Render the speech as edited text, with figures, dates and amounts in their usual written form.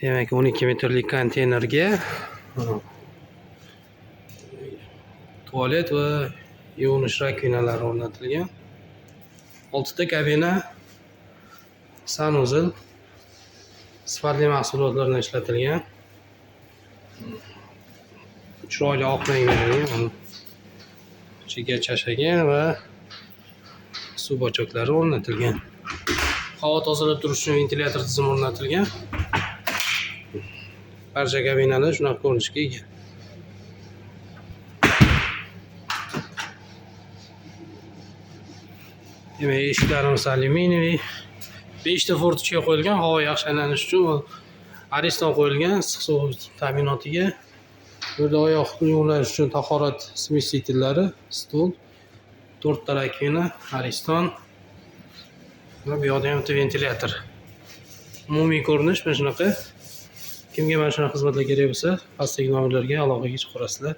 Demak, 12 metrlik konteynerga tualet va yuvinish rakvinalari o'rnatilgan. 6 ta kabina, sanuzel, sifatli mahsulotlardan ishlatilgan. Chiroyli oq rang berilgan. Ichiga chashagan va suv bochoqlari o'rnatilgan. Havo tozalab turish uchun ventilyator tizimi o'rnatilgan. Barcha kabinalar shunaqa ko'rinishga ega. Demak, eshiklarimiz alyuminiy. 5 ta fortechka qo'yilgan, havo yaxshi aylanish uchun. Ariston qo'yilgan issiq suv ta'minotiga. Bu yerda oyoq yuvlash uchun tahorat smesitillari, stol, 4 ta rakvina, ariston va bu yoqda ham ventilyator. Umumiy ko'rinish mana shunaqa. Kimga mana shunaqa xizmatlar kerak bo'lsa, pastdagi nomerlarga aloqaga chiqib qo'yasizlar.